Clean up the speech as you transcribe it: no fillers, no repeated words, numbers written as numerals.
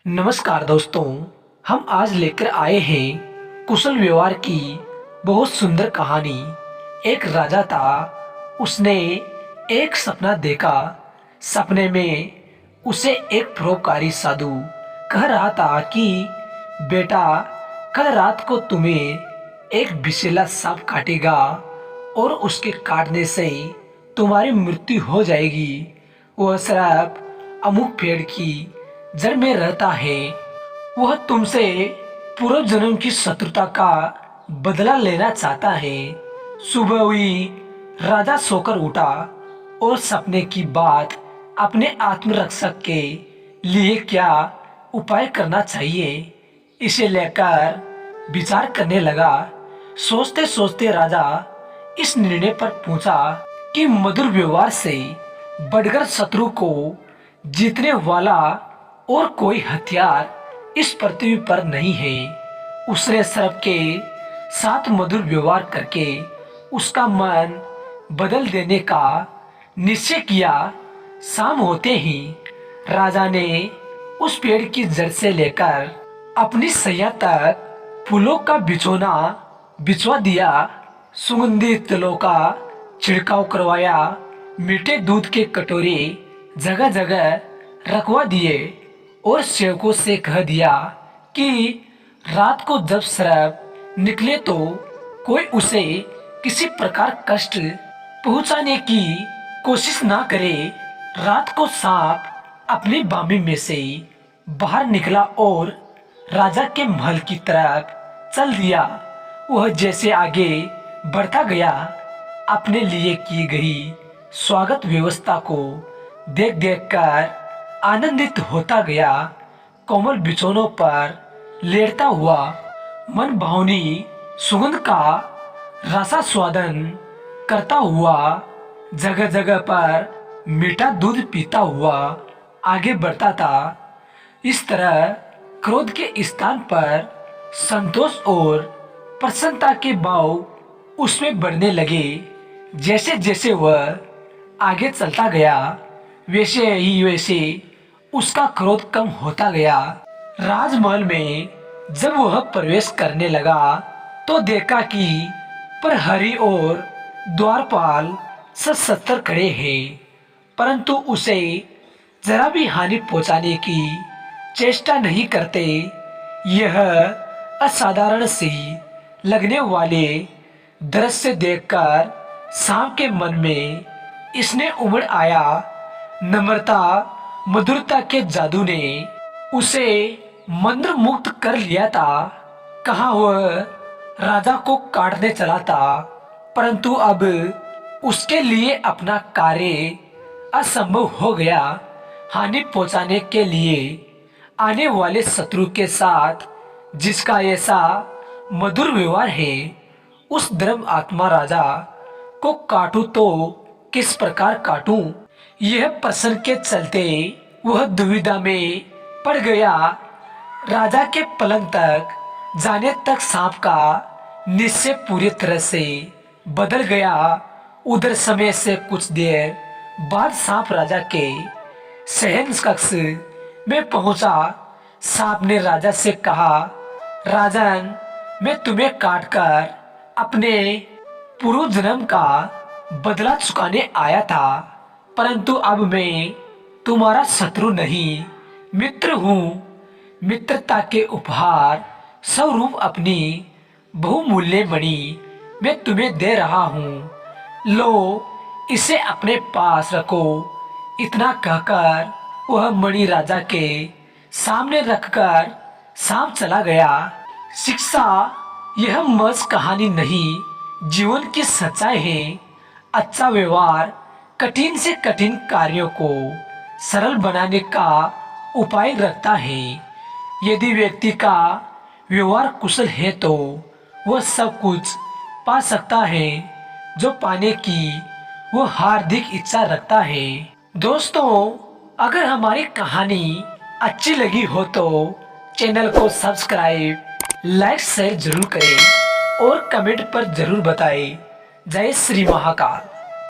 नमस्कार दोस्तों, हम आज लेकर आए हैं कुशल व्यवहार की बहुत सुंदर कहानी। एक राजा था, उसने एक सपना देखा। सपने में उसे एक परोपकारी साधु कह रहा था कि बेटा, कल रात को तुम्हें एक विषैला सांप काटेगा और उसके काटने से तुम्हारी मृत्यु हो जाएगी। वह सर्प अमुक पेड़ की जड़ में रहता है। वह तुमसे पूर्व जन्म की शत्रुता का बदला लेना चाहता है। सुबह हुई, राजा सोकर उठा और सपने की बात अपने आत्मरक्षक के लिए क्या उपाय करना चाहिए इसे लेकर विचार करने लगा। सोचते सोचते राजा इस निर्णय पर पहुंचा कि मधुर व्यवहार से बढ़कर शत्रु को जीतने वाला और कोई हथियार इस पृथ्वी पर नहीं है। उसने सर्प के साथ मधुर व्यवहार करके उसका मन बदल देने का निश्चय किया। शाम होते ही राजा ने उस पेड़ की जड़ से लेकर अपनी सैया तक फूलों का बिछोना बिछवा दिया। सुगंधित तेलों का छिड़काव करवाया। मीठे दूध के कटोरे जगह जगह रखवा दिए और सेवकों से कह दिया कि रात को जब सर्प निकले तो कोई उसे किसी प्रकार कष्ट पहुंचाने की कोशिश ना करे। रात को सांप अपनी बामी में से बाहर निकला और राजा के महल की तरफ चल दिया। वह जैसे आगे बढ़ता गया, अपने लिए की गई स्वागत व्यवस्था को देख देख कर आनंदित होता गया। कोमल बिछौनों पर लेटता हुआ मन भावनी सुगंध का रसास्वादन करता हुआ जगह जगह पर मीठा दूध पीता हुआ आगे बढ़ता था। इस तरह क्रोध के स्थान पर संतोष और प्रसन्नता के भाव उसमें बढ़ने लगे। जैसे जैसे वह आगे चलता गया, वैसे उसका क्रोध कम होता गया। राजमहल में जब वह प्रवेश करने लगा तो देखा कि प्रहरी और द्वारपाल सशस्त्र खड़े हैं, परंतु उसे जरा भी हानि पहुंचाने की चेष्टा नहीं करते। यह असाधारण सी लगने वाले दृश्य देखकर सांप के मन में इसने उमड़ आया। नम्रता मधुरता के जादू ने उसे मंत्र मुक्त कर लिया था। कहाँ वह राजा को काटने चला था, परंतु अब उसके लिए अपना कार्य असंभव हो गया। हानि पहुंचाने के लिए आने वाले शत्रु के साथ जिसका ऐसा मधुर व्यवहार है, उस धर्म आत्मा राजा को काटूं तो किस प्रकार काटूं, यह प्रश्न के चलते वह दुविधा में पड़ गया। राजा के पलंग तक जाने तक सांप का निश्चय पूरी तरह से बदल गया। उधर समय से कुछ देर बाद सांप राजा के शयन कक्ष में पहुंचा। सांप ने राजा से कहा, राजन, मैं तुम्हें काटकर अपने पूर्व जन्म का बदला चुकाने आया था, परंतु अब मैं तुम्हारा शत्रु नहीं, मित्र हूँ। मित्रता के उपहार स्वरूप अपनी बहुमूल्य मणि मैं तुम्हें दे रहा हूँ। लो, इसे अपने पास रखो। इतना कहकर वह मणि राजा के सामने रखकर सांप चला गया। शिक्षा यह मस्त कहानी नहीं, जीवन की सच्चाई है। अच्छा व्यवहार कठिन से कठिन कार्यों को सरल बनाने का उपाय रखता है। यदि व्यक्ति का व्यवहार कुशल है तो वह सब कुछ पा सकता है जो पाने की वह हार्दिक इच्छा रखता है। दोस्तों, अगर हमारी कहानी अच्छी लगी हो तो चैनल को सब्सक्राइब, लाइक, शेयर जरूर करें और कमेंट पर जरूर बताएं। जय श्री महाकाल।